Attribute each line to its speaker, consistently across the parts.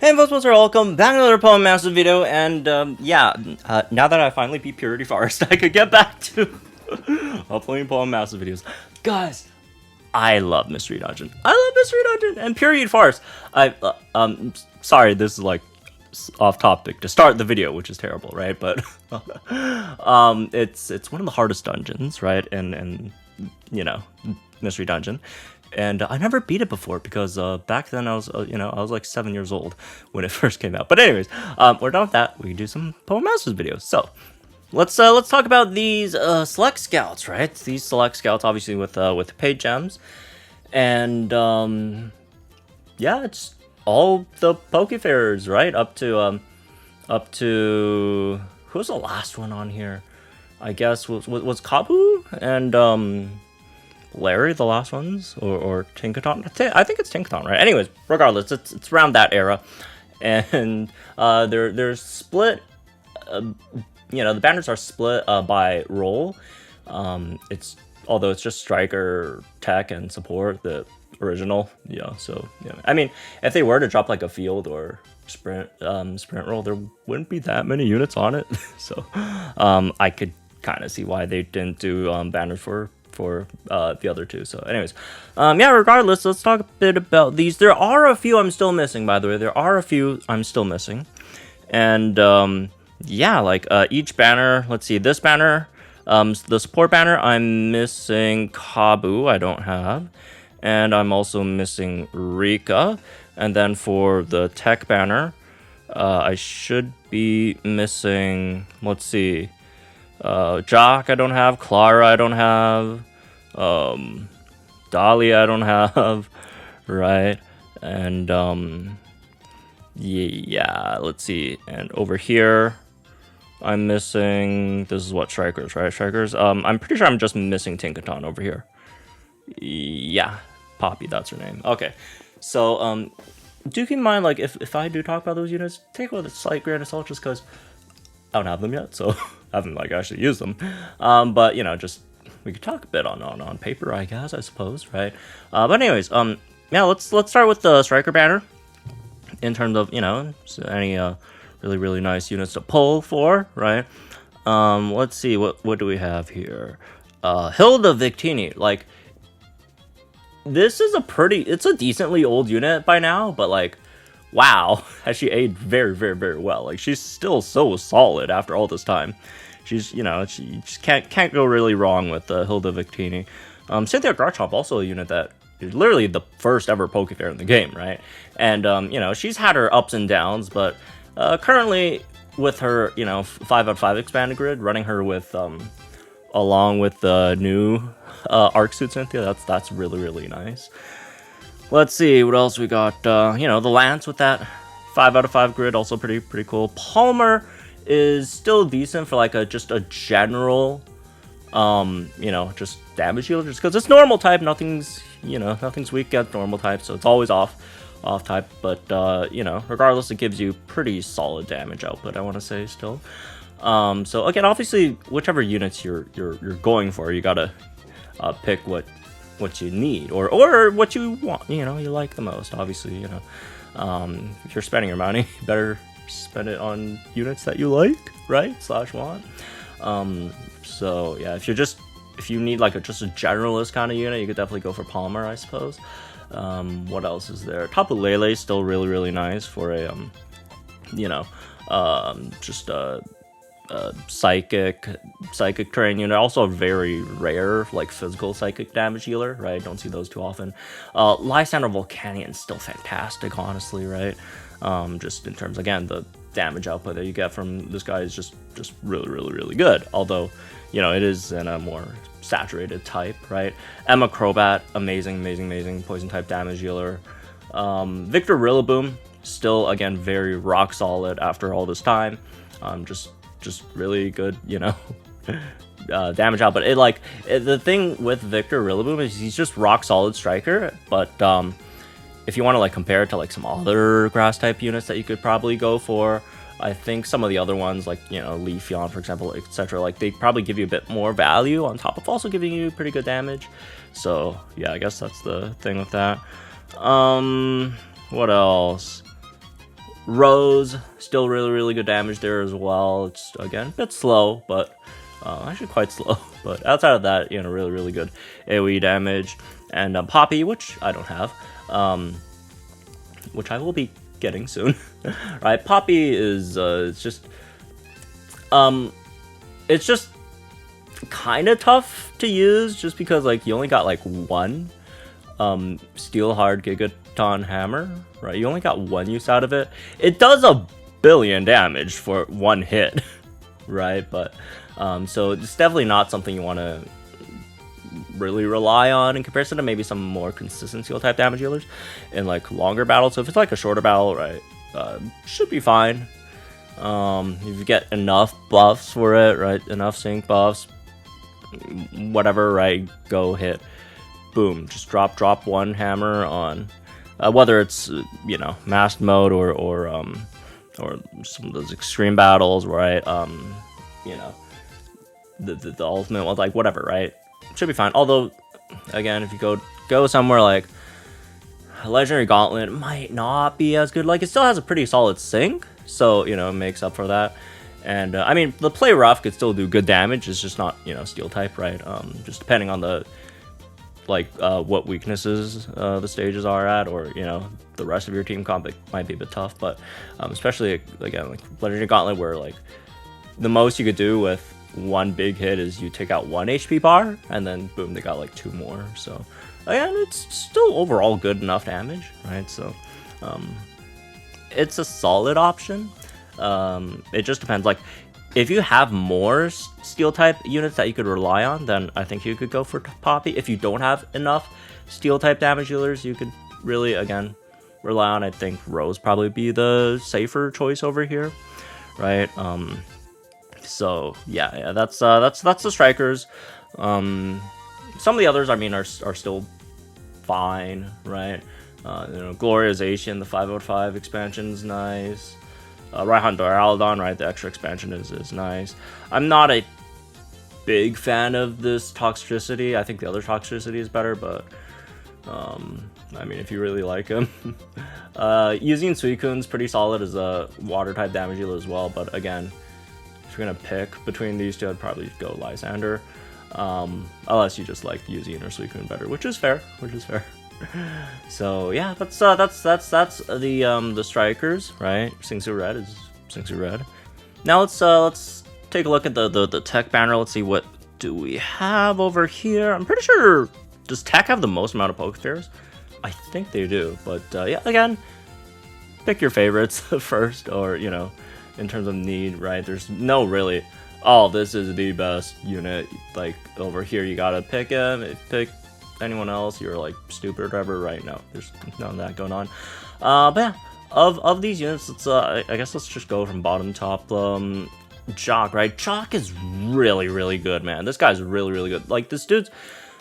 Speaker 1: Hey folks, welcome back to another Poem Massive video, and now that I finally beat Purity Forest, I could get back to uploading Poem Massive videos. Guys, I love Mystery Dungeon. I love Mystery Dungeon and Purity Forest. Sorry, this is like off topic to start the video, which is terrible, right? But it's one of the hardest dungeons, right? And you know, Mystery Dungeon. And I never beat it before because back then I was, I was like 7 years old when it first came out. But anyways, we're done with that. We can do some Poem Masters videos. So let's talk about these select scouts, right? These select scouts, obviously with the paid gems, and yeah, it's all the Pokefairs, right? Up to who's the last one on here? I guess was Kabu and Larry, the last ones, or Tinkaton. I think it's Tinkaton, right? Anyways, regardless, it's around that era, and they're split. The banners are split by role. Although it's just striker, tech, and support, the original. Yeah, so yeah. I mean, if they were to drop like a field or sprint role, there wouldn't be that many units on it. So I could kind of see why they didn't do banners for the other two. So anyways, regardless, let's talk a bit about these. There are a few I'm still missing, by the way. There are a few I'm still missing. And each banner, let's see, this banner, the support banner, I'm missing Kabu, I don't have. And I'm also missing Rika. And then for the tech banner, I should be missing, let's see, Jock I don't have, Clara I don't have, Dahlia I don't have, right? And let's see. And over here I'm missing, this is what, Strikers, right? Strikers. I'm pretty sure I'm just missing Tinkaton over here. Yeah, Poppy, that's her name. Okay, so do keep in mind, like, if I do talk about those units, take it with a slight grain of salt, just because I don't have them yet, so I haven't like actually used them. But just we could talk a bit on paper, I guess, I suppose, right? But anyways, let's start with the striker banner in terms of any really nice units to pull for, right? Let's see, what do we have here? Hilda Victini, like, this is it's a decently old unit by now, but like, wow, has she aged very well. Like, she's still so solid after all this time. She's, she just can't go really wrong with Hilda Victini. Cynthia Garchomp, also a unit that is literally the first ever Pokefair in the game, right? And, she's had her ups and downs, but currently with her, 5/5 expanded grid, running her with, along with the new Arc Suit Cynthia, that's really nice. Let's see what else we got. The Lance with that 5/5 grid, also pretty cool. Palmer is still decent for like just a general, just damage healer, just because it's normal type. Nothing's weak against normal type, so it's always off type. But regardless, it gives you pretty solid damage output, I want to say still. So again, obviously, whichever units you're going for, you gotta pick what you need or what you want, you like the most. Obviously, if you're spending your money, you better spend it on units that you like, right? /want. So yeah, if you need like just a generalist kind of unit, you could definitely go for Palmer, I suppose. What else is there? Tapu Lele is still really nice for a just a psychic terrain unit. Also a very rare like physical psychic damage healer, right? Don't see those too often. Lysander Volcanion is still fantastic, honestly, right? Just in terms, again, the damage output that you get from this guy is just really good. Although, it is in a more saturated type, right? Emma Crobat, amazing poison type damage healer. Victor Rillaboom, still again very rock solid after all this time. Just really good, damage out. But the thing with Victor Rillaboom is he's just rock solid striker. But if you want to like compare it to like some other grass type units that you could probably go for, I think some of the other ones like Leafeon, for example, etc., like they probably give you a bit more value on top of also giving you pretty good damage. So yeah, I guess that's the thing with that. What else? Rose, still really good damage there as well. It's, again, a bit slow, but actually quite slow. But outside of that, you know, really good AoE damage. And Poppy, which I don't have, which I will be getting soon. Right, Poppy is it's just kind of tough to use, just because like you only got like one steel hard gigaton hammer, right? You only got one use out of it. It does a billion damage for one hit, right? But so it's definitely not something you want to really rely on in comparison to maybe some more consistent steel type damage healers in like longer battles. So if it's like a shorter battle, right, should be fine. If you get enough buffs for it, right, enough sync buffs, whatever, right, go hit, boom, just drop one hammer on, whether it's you know, masked mode or some of those extreme battles, right, you know, the ultimate one, like whatever, right, should be fine. Although, again, if you go somewhere like Legendary Gauntlet, it might not be as good. Like, it still has a pretty solid sync, so, you know, it makes up for that. And I mean, the play rough could still do good damage. It's just not, you know, steel type, right? Just depending on the like what weaknesses the stages are at, or you know, the rest of your team comp, it might be a bit tough. But especially again, like Legendary Gauntlet, where like the most you could do with one big hit is you take out 1 HP bar, and then boom, they got like 2 more. So again, it's still overall good enough damage, right? So it's a solid option. It just depends. Like, if you have more steel type units that you could rely on, then I think you could go for Poppy. If you don't have enough steel type damage healers you could really, again, rely on, I think Rose probably be the safer choice over here, right? So yeah, that's the strikers. Some of the others, I mean, are still fine, right? You know, Gloria's Asian, the 505 expansion is nice. Raihan Duraludon, right? The extra expansion is nice. I'm not a big fan of this toxicity. I think the other toxicity is better, but I mean, if you really like him, using Suikun's pretty solid as a water type damage healer as well. But again, if you're gonna pick between these two, I'd probably go Lysander, unless you just like Yuzi or Suicune better, which is fair. So yeah, that's the strikers, right? Singsu Red is Singsu Red. Now let's take a look at the tech banner. Let's see, what do we have over here. I'm pretty sure, does tech have the most amount of Pokefairs? I think they do, but yeah, again, pick your favorites first, or you know, in terms of need, right? There's no really, oh, this is the best unit, like over here you gotta pick him. Pick anyone else, you're like stupid or whatever, right? No, there's none of that going on. But yeah, of these units, let's I guess let's just go from bottom to top. Jock, right? Jock is really good, man. This guy's really good. Like, this dude's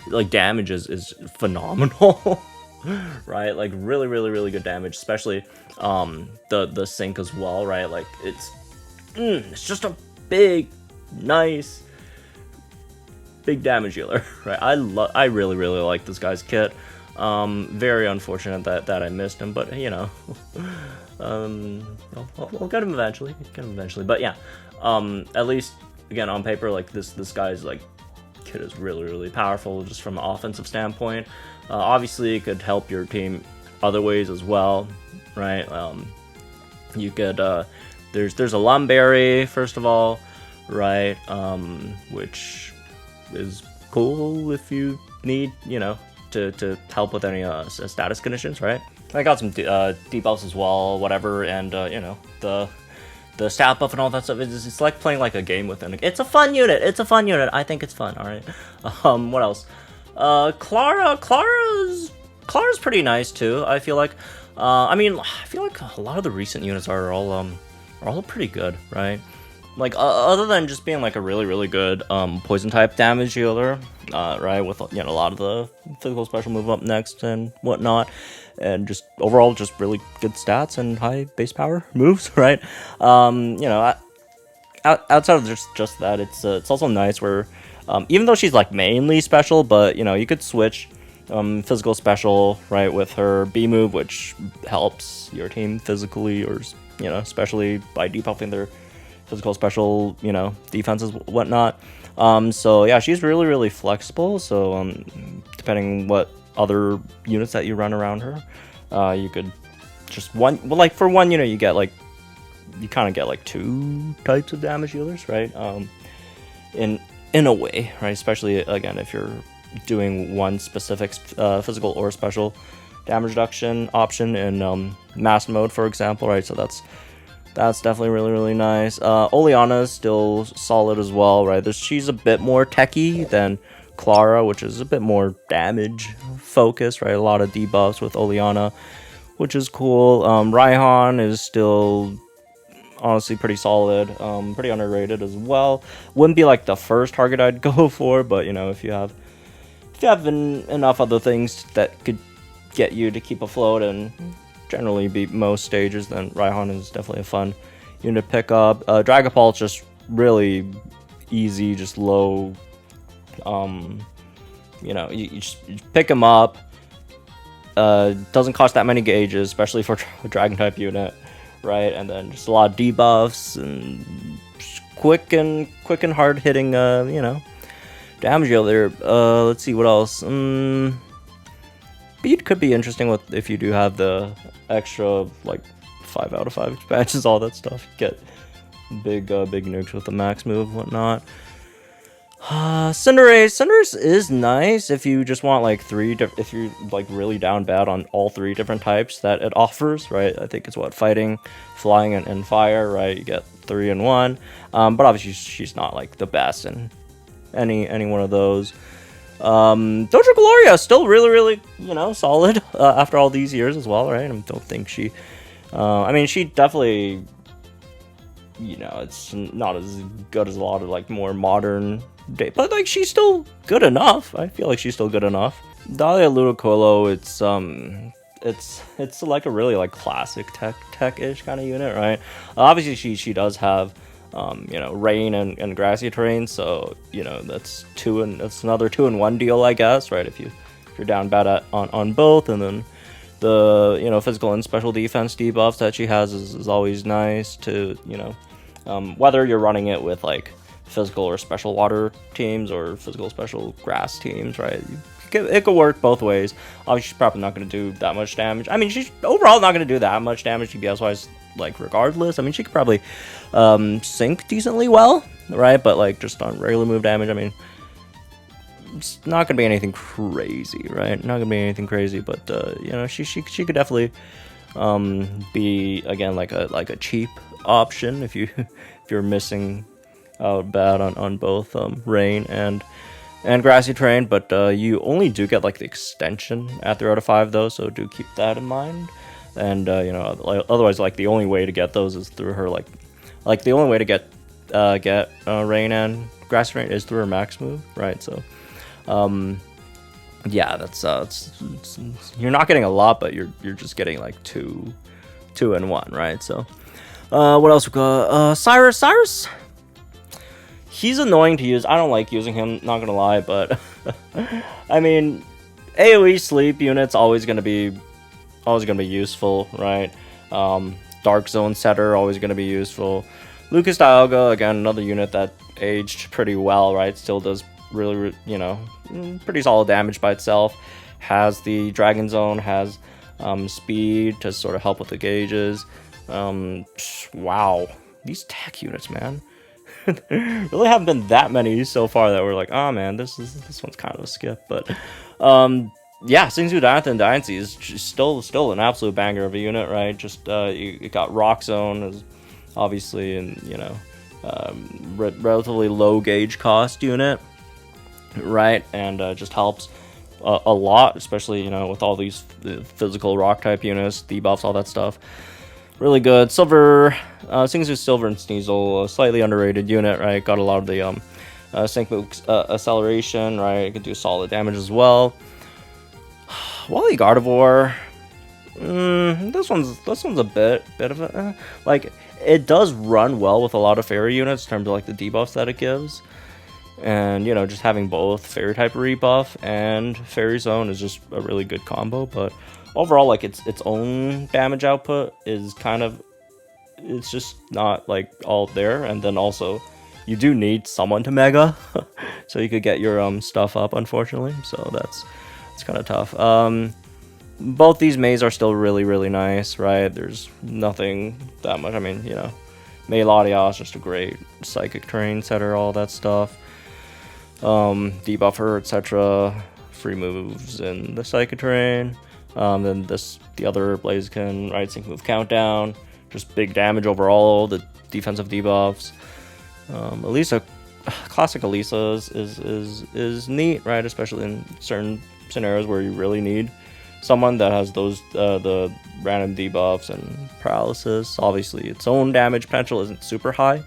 Speaker 1: like damage is phenomenal. Right? Like really good damage, especially the sync as well, right? Like, it's just a big, nice, big damage healer, right? I really like this guy's kit. Very unfortunate that I missed him, but you know, we'll get him eventually. But yeah, at least again on paper, like this guy's like kit is really powerful just from an offensive standpoint. Obviously, it could help your team other ways as well, right? You could there's a Lumberry first of all, right? Which is cool if you need, you know, to help with any status conditions, right? I got some debuffs as well, whatever, and you know, the stat buff and all that stuff. It's like playing like a game within. It's a fun unit. I think it's fun. All right. What else? Clara's pretty nice too. I feel like. I mean, I feel like a lot of the recent units are all pretty good, right? Like, other than just being like a really good poison type damage healer, right, with, you know, a lot of the physical special move up next and whatnot, and just overall just really good stats and high base power moves, right? You know, outside of just that, it's also nice where even though she's like mainly special, but you know, you could switch physical special, right, with her B move, which helps your team physically or you know, especially by debuffing their physical special, you know, defenses, whatnot. So yeah, she's really, really flexible. So depending what other units that you run around her, you could just like for one unit, you get like, you kind of get like 2 types of damage dealers, right? In a way, right? Especially again, if you're doing one specific physical or special damage reduction option in mass mode, for example, right? So that's definitely really, really nice. Oleana is still solid as well, right? She's a bit more techy than Clara, which is a bit more damage focused, right? A lot of debuffs with Oleana, which is cool. Raihan is still honestly pretty solid, pretty underrated as well. Wouldn't be like the first target I'd go for, but you know, if you have enough other things that could get you to keep afloat and generally beat most stages, then Raihan is definitely a fun unit to pick up. Dragapult is just really easy, just low. You know, you just pick him up. Doesn't cost that many gauges, especially for a Dragon type unit, right? And then just a lot of debuffs and quick and hard hitting, you know, damage dealer. Let's see what else. Speed could be interesting with if you do have the extra like 5 out of 5 expansions, all that stuff. Get big nukes with the max move, whatnot. Cinderace is nice if you just want like if you're like really down bad on all 3 different types that it offers, right? I think it's what, fighting, flying, and fire, right? You get 3 in 1. But obviously she's not like the best in any one of those. Doja Gloria is still really, really, you know, solid after all these years as well, right? I don't think she, I mean, she definitely, you know, it's not as good as a lot of like more modern day, but like she's still good enough. I feel like she's still good enough. Dahlia Ludicolo, it's like a really like classic tech-ish kind of unit, right? Obviously she does have you know, rain and grassy terrain, so you know that's another 2-in-1 deal, I guess, right? If you're down bad on both, and then the, you know, physical and special defense debuffs that she has is always nice to, you know, whether you're running it with like physical or special water teams or physical special grass teams, right? It could work both ways. Obviously, she's probably not going to do that much damage. I mean, she's overall not going to do that much damage DPS wise, like regardless. I mean, she could probably sync decently well, right? But like just on regular move damage, I mean, it's not going to be anything crazy, right? Not going to be anything crazy, but you know, she could definitely be again like a cheap option if you're missing out bad on both rain and grassy terrain, but you only do get like the extension at 3 out of 5 though, so do keep that in mind. And you know, otherwise, like the only way to get those is through her like the only way to get rain and grassy terrain is through her max move, right? So yeah, that's you're not getting a lot, but you're just getting like 2 in 1, right? So what else we got? Cyrus. He's annoying to use. I don't like using him, not gonna lie, but I mean, AoE sleep unit's always gonna be useful, right? Dark Zone Setter, always gonna be useful. Lucas Dialga, again, another unit that aged pretty well, right? Still does really, you know, pretty solid damage by itself. Has the Dragon Zone, has speed to sort of help with the gauges. Wow, these tech units, man. Really haven't been that many so far that we're like, oh man, this one's kind of a skip. But yeah, Singsu Diantha and Dynasty is still an absolute banger of a unit, right? Just you got Rock Zone as obviously, and you know, relatively low gauge cost unit, right? And just helps a lot, especially, you know, with all these physical rock type units, debuffs, all that stuff. Really good. Silver, Singsu Silver and Sneasel, a slightly underrated unit, right? Got a lot of the sync move acceleration, right? It can do solid damage as well. Wally Gardevoir, this one's a bit of a like, it does run well with a lot of fairy units in terms of like the debuffs that it gives, and you know, just having both fairy type rebuff and fairy zone is just a really good combo. But overall, like its own damage output is kind of it's just not like all there. And then also you do need someone to mega so you could get your stuff up, unfortunately. So that's kind of tough. Both these Mays are still really nice, right? There's nothing that much. I mean, you know, Mei Latias is just a great psychic terrain setter, all that stuff. Debuffer, etc. Free moves in the psychic terrain. Then the other Blaziken, right? Sync move countdown. Just big damage overall. The defensive debuffs. Elisa, classic Elisa is neat, right? Especially in certain scenarios where you really need someone that has those the random debuffs and paralysis. Obviously, its own damage potential isn't super high,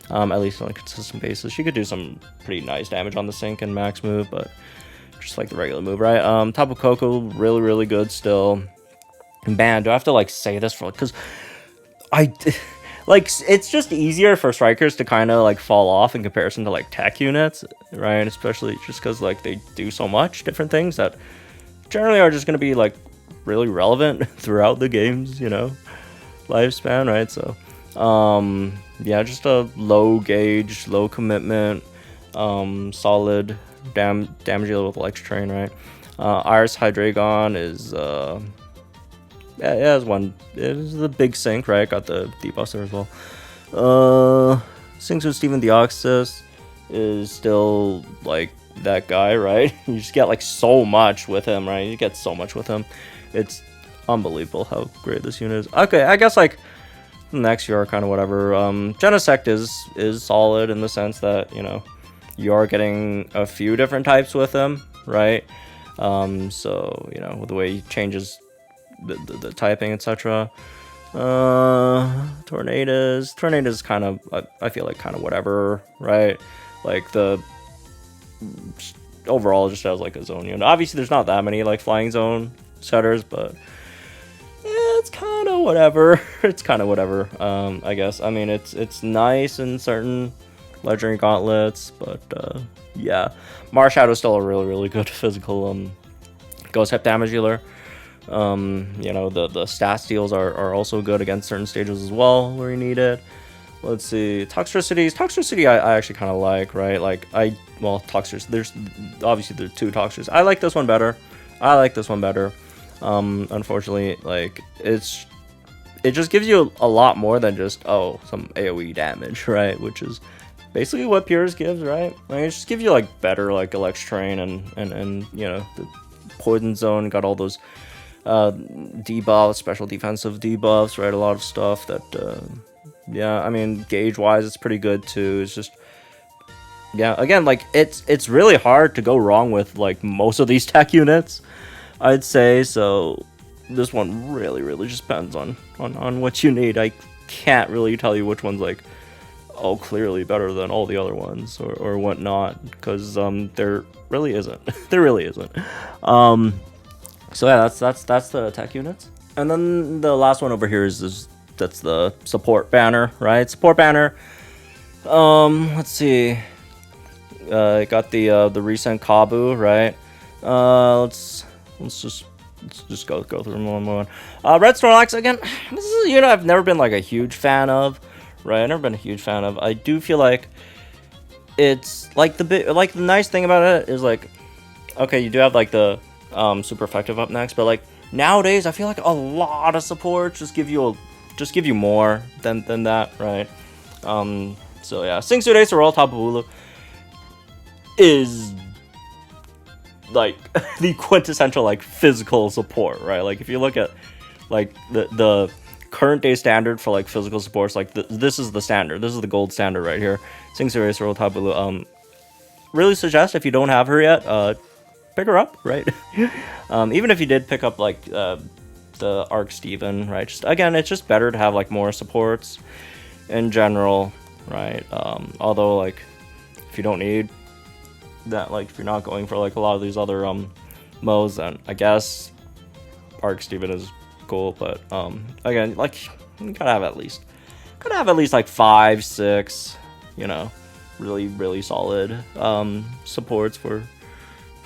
Speaker 1: at least on a consistent basis. She could do some pretty nice damage on the sync and max move, but just like the regular move, right? Tapu Koko, really good still. Man, do I have to like say this for because like it's just easier for strikers to kind of like fall off in comparison to like tech units, right? Especially just because like they do so much different things that generally are just going to be like really relevant throughout the game's, you know, lifespan, right? So yeah, just a low gauge, low commitment, solid damage dealer with electric train, right? Iris Hydreigon is yeah, it is the big sync, right? Got the debuffs there as well. Syncs with Steven Deoxys is still like that guy, right? You just get like so much with him, right? You get so much with him. It's unbelievable how great this unit is. Okay, I guess like next year, kind of whatever. Genesect is solid in the sense that, you know, you are getting a few different types with him, right? So, you know, with the way he changes the typing, etc. Tornadoes kind of, I feel like kind of whatever, right? Like the overall just has like a zone unit. Obviously there's not that many like flying zone setters, but it's kind of whatever. It's kind of whatever, I guess. I mean, it's nice in certain legendary gauntlets, but yeah, Marshadow's still a really good physical ghost type damage dealer. You know, the stat steals are also good against certain stages as well where you need it. Let's see, Toxtricity I actually kind of like, right? Like Toxtricity, there's two Toxtricities. I like this one better. Unfortunately, like it just gives you a lot more than just some AoE damage, right? Which is basically what Pures gives, right? Like it just gives you like better like electric train and you know, the poison zone, got all those debuffs, special defensive debuffs, right? A lot of stuff that yeah, I mean, gauge wise it's pretty good too. It's just, yeah, again, like it's really hard to go wrong with like most of these tech units, I'd say. So this one really just depends on what you need. I can't really tell you which one's like clearly better than all the other ones or whatnot, because there really isn't. So yeah, that's the tech units. And then the last one over here is that's the support banner, right? Support banner. Let's see. Got the recent Kabu, right? Let's just go through them one by one. Red Snorlax again. This is a unit I've never been like a huge fan of, right? I've never been a huge fan of. I do feel like it's like the nice thing about it is like, okay, you do have like the super effective up next, but like nowadays I feel like a lot of supports just give you more than that, right? So yeah, Sing Sude Sorrel Tapu Bulu is like the quintessential like physical support, right? Like if you look at like the current day standard for like physical supports, like this is the standard, this is the gold standard right here. Sing Sude Sorrel Tapu Bulu. Really suggest if you don't have her yet, pick her up, right? Even if you did pick up like the Arc Steven, right? Just again, it's just better to have like more supports in general, right? Although like if you don't need that, like if you're not going for like a lot of these other modes, then I guess Arc Steven is cool. But again, like you gotta have at least like 5-6, you know, really solid supports for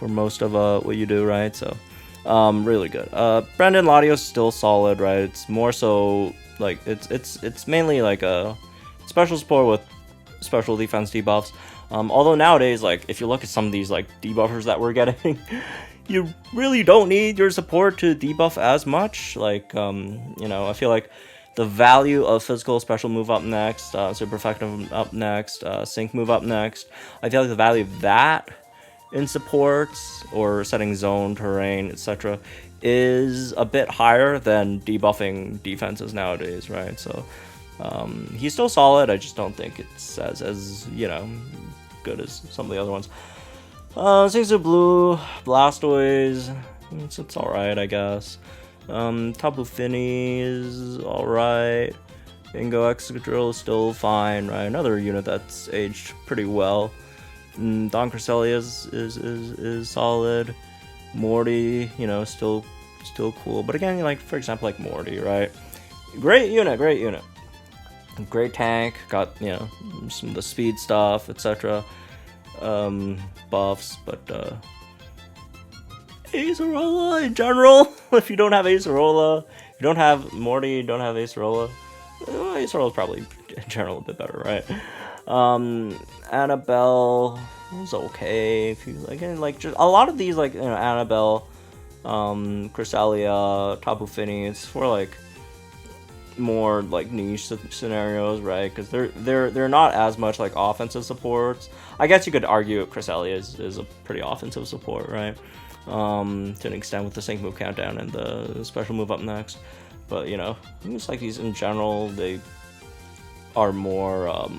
Speaker 1: most of what you do, right? So really good. Brendan Ladio's still solid, right? It's more so Like it's mainly like a special support with special defense debuffs. Although nowadays, like if you look at some of these like debuffers that we're getting, you really don't need your support to debuff as much. Like you know, I feel like the value of physical special move up next, super effective up next, sync move up next. I feel like the value of that in supports or setting zone, terrain, etc. is a bit higher than debuffing defenses nowadays, right? So he's still solid. I just don't think it's as you know, good as some of the other ones. Sixu Blue, Blastoise, it's alright, I guess. Tapu Fini is alright. Bingo Excadrill is still fine, right? Another unit that's aged pretty well. Don Cresselia is solid. Morty, you know, still cool. But again, like for example, like Morty, right? Great unit. Great tank. Got, you know, some of the speed stuff, etc. Buffs, but Acerola in general. If you don't have Acerola, you don't have Morty, you don't have Acerola. Acerola is probably in general a bit better, right? Annabelle was okay. If you like just a lot of these, like, you know, Annabelle, Cresselia, Tapu Fini, it's for like more like niche scenarios, right? Because they're not as much like offensive supports. I guess you could argue Cresselia is a pretty offensive support, right? To an extent with the sync move countdown and the special move up next. But you know, it's like these in general, they are more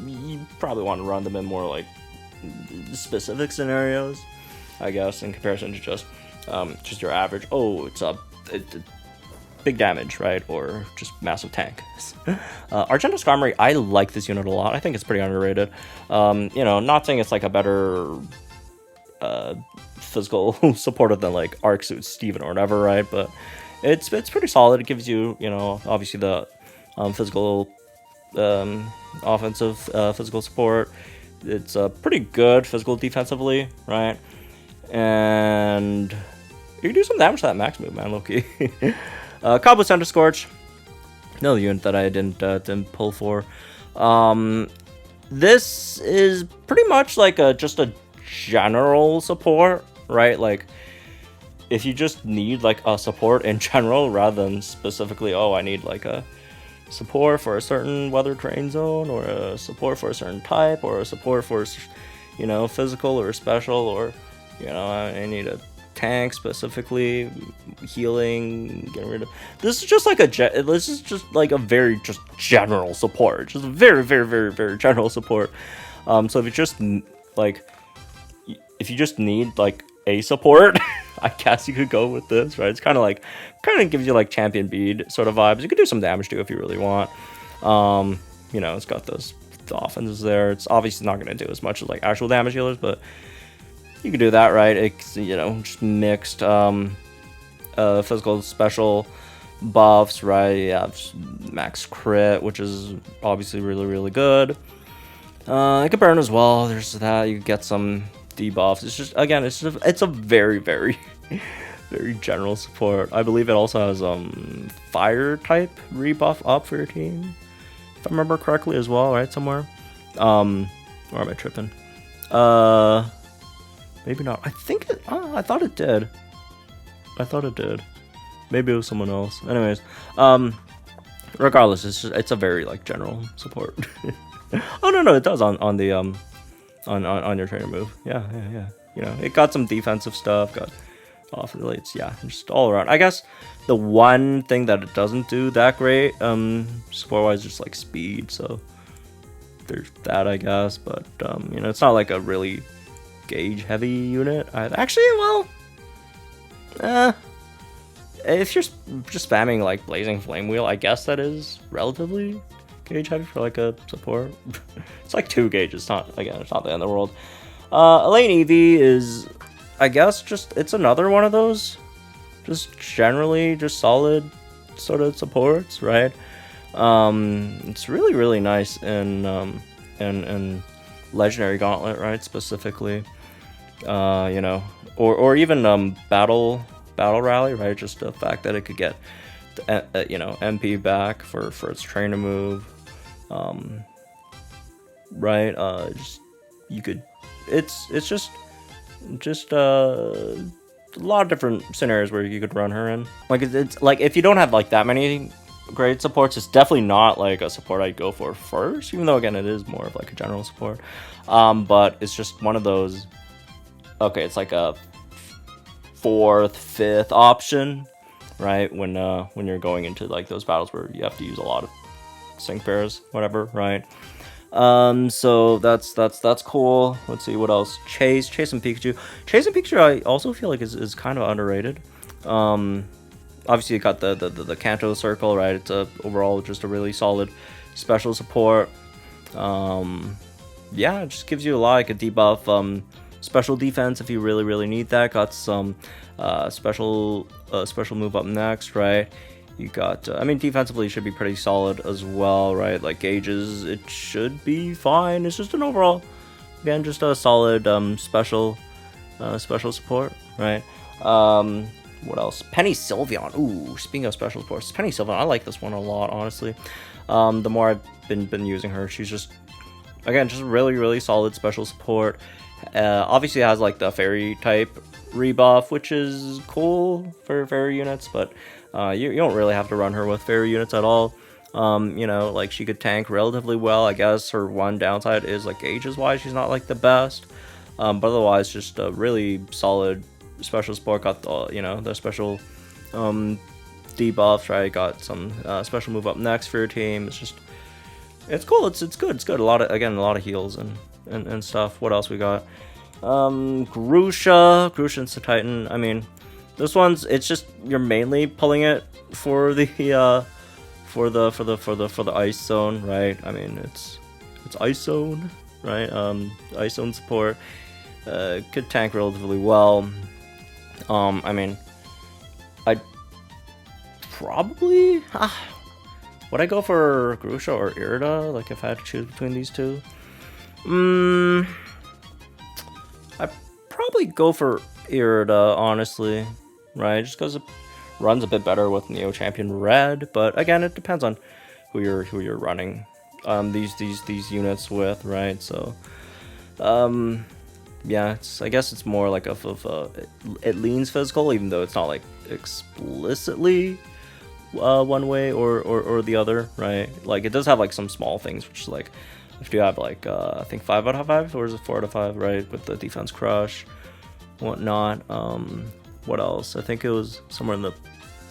Speaker 1: you probably want to run them in more like specific scenarios, I guess, in comparison to just your average. Oh, it's big damage, right? Or just massive tank. Argento Skarmory, I like this unit a lot. I think it's pretty underrated. You know, not saying it's like a better physical supporter than like Arcsuit Steven or whatever, right? But it's pretty solid. It gives you, you know, obviously the physical offensive physical support. It's pretty good physical defensively, right? And you can do some damage to that max move, man, low-key. Cobblest Underscorch, another unit that I didn't pull for. This is pretty much like just a general support, right? Like if you just need like a support in general rather than specifically, oh, I need like a support for a certain weather terrain zone, or a support for a certain type, or a support for, you know, physical or special, or, you know, I need a tank specifically, healing, getting rid of. This is just like a very just general support, just a very general support. So if you just like, if you just need like a support, I guess you could go with this, right? It's kind of gives you like champion bead sort of vibes. You could do some damage too if you really want. You know, it's got the offenses there. It's obviously not going to do as much as like actual damage healers, but you could do that, right? It's, you know, just mixed physical special buffs, right? You have max crit, which is obviously really good. I could burn as well. There's that. You get some debuffs. It's just, again, it's a very very general support. I believe it also has fire type rebuff up for your team, if I remember correctly as well, right? Somewhere. Where am I tripping? Maybe not. I think it. I thought it did. Maybe it was someone else. Anyways, regardless, it's a very like general support. Oh no, it does on the on your trainer move. Yeah. You know, it got some defensive stuff. Got off relates. Yeah, just all around. I guess the one thing that it doesn't do that great, support wise, just like speed. So there's that, I guess. But you know, it's not like a really gauge heavy unit. Actually, well, if you're just spamming like Blazing Flame Wheel, I guess that is relatively gauge heavy for like a support. It's like 2 gauges. It's not, again, it's not the end of the world. Elaine Eevee is, I guess, it's another one of those just generally just solid sort of supports, right? It's really nice in Legendary Gauntlet, right? Specifically, you know, or even Battle Rally, right? Just the fact that it could get you know, MP back for its trainer move. Right? Just you could. It's just a lot of different scenarios where you could run her in. Like it's like if you don't have like that many great supports, it's definitely not like a support I'd go for first. Even though again it is more of like a general support, but it's just one of those. Okay, it's like a fourth, fifth option, right? When you're going into like those battles where you have to use a lot of sync pairs, whatever, right? So that's cool. Let's see what else. Chase and Pikachu. Chase and Pikachu I also feel like is kind of underrated. Obviously you got the Kanto circle, right? It's overall just a really solid special support. Yeah, it just gives you a lot, like a debuff, special defense if you really need that. Got some special move up next, right? You got, I mean, defensively should be pretty solid as well, right? Like gauges, it should be fine. It's just an overall, again, just a solid special support, right? What else? Penny Sylveon. Ooh, speaking of special supports, Penny Sylveon. I like this one a lot, honestly. The more I've been using her, she's just, again, just really solid special support. Obviously has like the fairy type rebuff, which is cool for fairy units, but you don't really have to run her with fairy units at all. You know, like she could tank relatively well. I guess her one downside is like gauges wise, she's not like the best. But otherwise, just a really solid special support. Got the, you know, the special debuffs, right? Got some special move up next for your team. It's cool. It's good. It's good. A lot of heals and stuff. What else we got? Grusha's the Titan. I mean, this one's, it's just you're mainly pulling it for the ice zone, right? I mean, it's ice zone, right? Ice zone support could tank relatively well. I mean, I'd probably would I go for Grusha or Irida? Like if I had to choose between these two, I'd probably go for Irida, honestly, right? Just because it runs a bit better with Neo Champion Red, but again, it depends on who you're running these units with, right? So, yeah, I guess it's more like it leans physical, even though it's not like explicitly one way or the other, right? Like it does have like some small things, which is like if you have like I think 5 out of 5, or is it 4 out of 5, right? With the defense crush, whatnot. What else? I think it was somewhere in the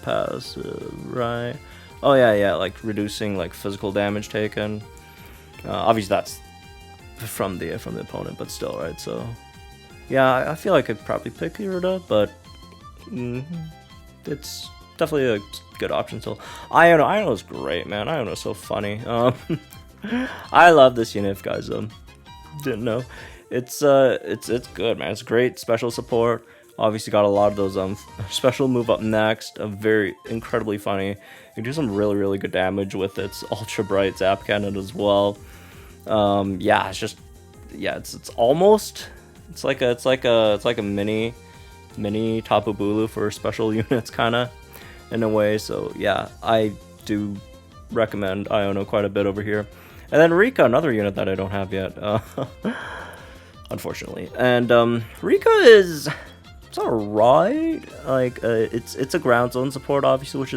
Speaker 1: past, right? Oh yeah, like reducing like physical damage taken. Obviously that's from the opponent, but still, right? So yeah, I feel like I'd probably pick Irida, but it's definitely a good option still. Iono is great, man. Iono is so funny. I love this unit, if you guys didn't know. It's good, man. It's great special support. Obviously got a lot of those special move up next. Very incredibly funny. You can do some really good damage with its ultra bright zap cannon as well. Yeah, it's just, yeah, it's almost, it's like a mini Tapu Bulu for special units, kind of, in a way. So yeah, I do recommend Iono quite a bit over here. And then Rika, another unit that I don't have yet, unfortunately. And Rika is, it's alright. Like it's a ground zone support, obviously, which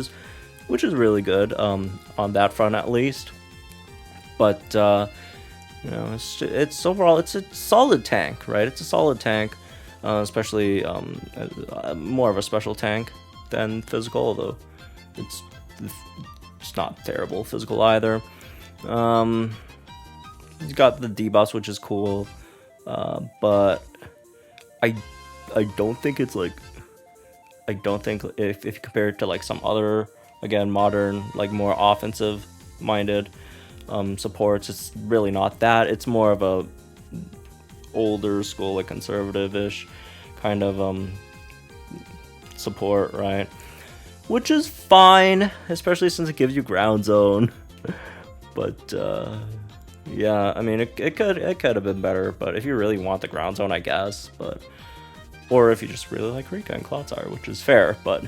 Speaker 1: is really good on that front at least. But you know, it's overall it's a solid tank, right? It's a solid tank, especially more of a special tank than physical, although it's not terrible physical either. He's got the debuffs, which is cool, but I don't think it's like, I don't think if you compare it to like some other, again, modern, like more offensive minded supports, it's really not that. It's more of a older school, like conservative-ish kind of support, right? Which is fine, especially since it gives you ground zone. But yeah, I mean, it could have been better. But if you really want the ground zone, I guess. But or if you just really like Rika and Clodsire, which is fair. But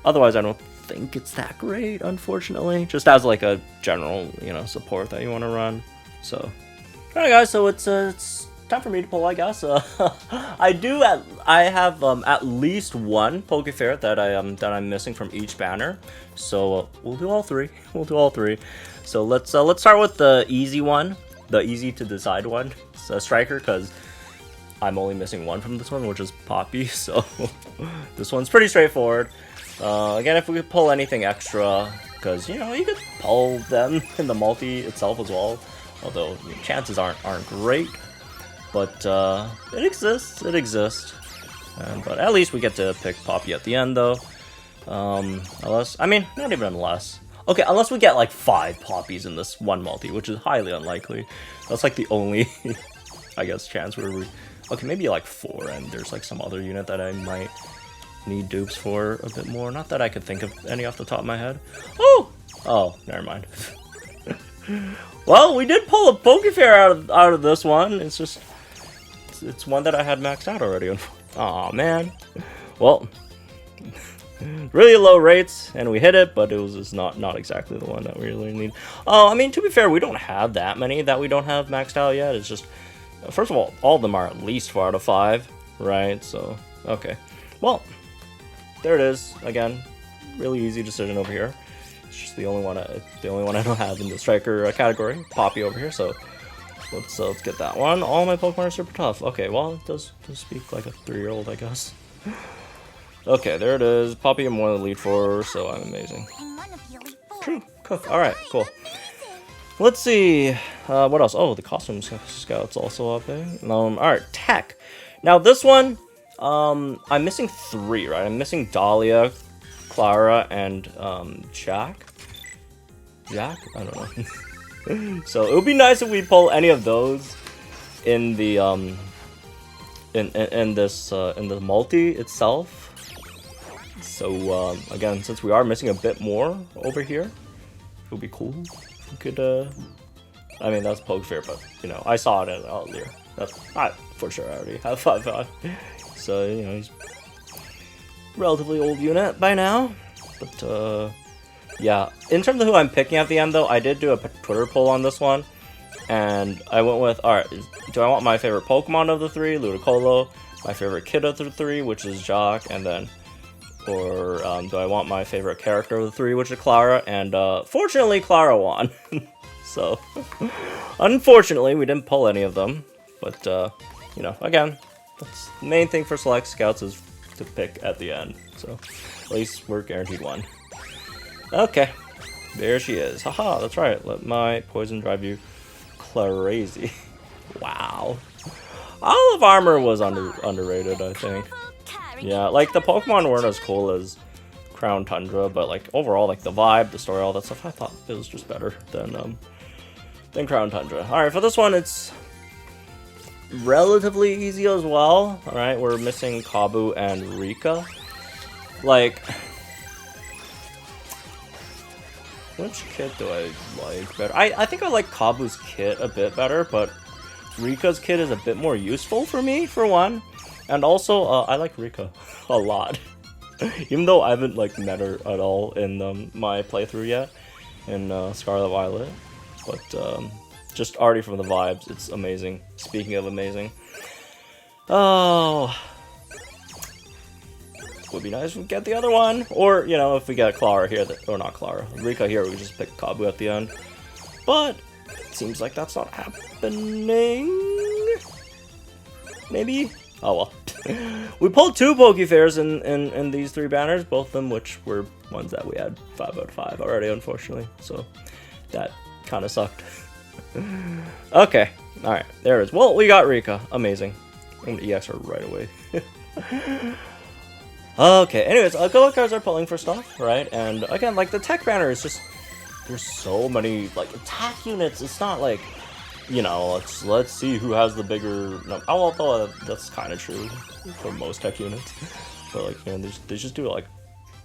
Speaker 1: otherwise, I don't think it's that great, unfortunately. Just as like a general, you know, support that you want to run. So, alright guys, so it's time for me to pull, I guess. I have at least one Pokefair that I'm missing from each banner. So we'll do all three. We'll do all three. So let's start with the easy one, the easy to decide one. It's a Striker, because I'm only missing one from this one, which is Poppy. So this one's pretty straightforward. Again, if we could pull anything extra, because you know you could pull them in the multi itself as well. Although you know, chances aren't great. But it exists, but at least we get to pick Poppy at the end, though. Unless, I mean, not even unless. Okay, unless we get like 5 Poppies in this one multi, which is highly unlikely. That's like the only, I guess, chance where we... Okay, maybe like 4, and there's like some other unit that I might need dupes for a bit more. Not that I could think of any off the top of my head. Oh, never mind. Well, we did pull a Pokefair out of this one. It's just... It's one that I had maxed out already. Aw, man. Well, really low rates, and we hit it, but it was just not exactly the one that we really need. Oh, I mean, to be fair, we don't have that many that we don't have maxed out yet. It's just, first of all of them are at least 4 out of 5, right? So, okay. Well, there it is. Again, really easy decision over here. It's just the only one I don't have in the Striker category. Poppy over here, so... Let's get that one. All my Pokemon are super tough. Okay, well, it does speak like a 3-year-old, I guess. Okay, there it is. Poppy, I'm one of the lead for, so I'm amazing. True. Cook. Alright, cool. Let's see. What else? Oh, the Costume Scout's also up there. Alright, Tech. Now, this one, I'm missing 3, right? I'm missing Dahlia, Clara, and Jack? I don't know. So it would be nice if we pull any of those in the in the multi itself. So again, since we are missing a bit more over here, it would be cool if we could. I mean, that's Pokefair, but you know, I saw it earlier. That's for sure. I already have 5. So you know, he's relatively old unit by now, but. Yeah, in terms of who I'm picking at the end, though, I did do a Twitter poll on this one, and I went with, alright, do I want my favorite Pokemon of the 3, Ludicolo, my favorite kid of the 3, which is Jock, and then, or do I want my favorite character of the 3, which is Clara, and fortunately, Clara won. So, unfortunately, we didn't pull any of them, but, you know, again, that's the main thing for Select Scouts is to pick at the end, so at least we're guaranteed one. Okay, there she is. Haha, that's right. Let my poison drive you crazy. Wow. Olive Armor was underrated, I think. Yeah, like the Pokemon weren't as cool as Crown Tundra, but like overall, like the vibe, the story, all that stuff, I thought it was just better than Crown Tundra. All right, for this one, it's relatively easy as well. All right, we're missing Kabu and Rika. Like. Which kit do I like better? I think I like Kabu's kit a bit better, but Rika's kit is a bit more useful for me, for one. And also, I like Rika a lot. Even though I haven't like met her at all in my playthrough yet, in Scarlet Violet. But just already from the vibes, it's amazing. Speaking of amazing. Oh... Would be nice if we get the other one, or you know, if we get Clara here, or not Clara, Rika here, we just pick Kabu at the end. But it seems like that's not happening. Maybe. Oh well. We pulled 2 Pokefairs in these 3 banners, both of them which were ones that we had 5 out of 5 already, unfortunately. So that kind of sucked. Okay. All right. There it is. Well, we got Rika. Amazing. I'm gonna EX her right away. Okay, anyways, good luck cards are pulling for stuff, right? And again, like the tech banner is just, there's so many like attack units. It's not like, you know, let's see who has the bigger. No, although that's kind of true for most tech units, but like you know, they just do like,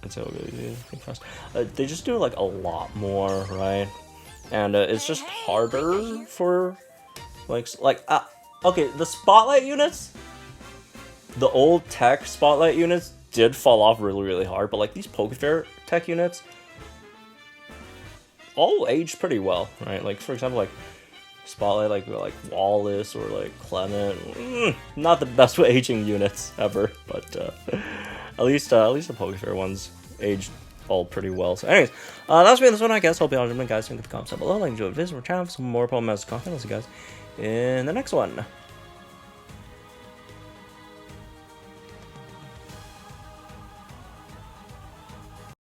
Speaker 1: they just do like a lot more, right? And it's just harder for okay, the spotlight units, the old tech spotlight units did fall off really hard, but like these Pokefair tech units all aged pretty well, right? Like, for example, like Spotlight, like Wallace or like Clement, not the best with aging units ever, but at least the Pokefair ones aged all pretty well. So anyways, that's been this one, I guess. Hope you all enjoyed, guys. Think of the comments down below. Like, enjoy the video, channel for some more Pokemon content. I'll see you guys in the next one.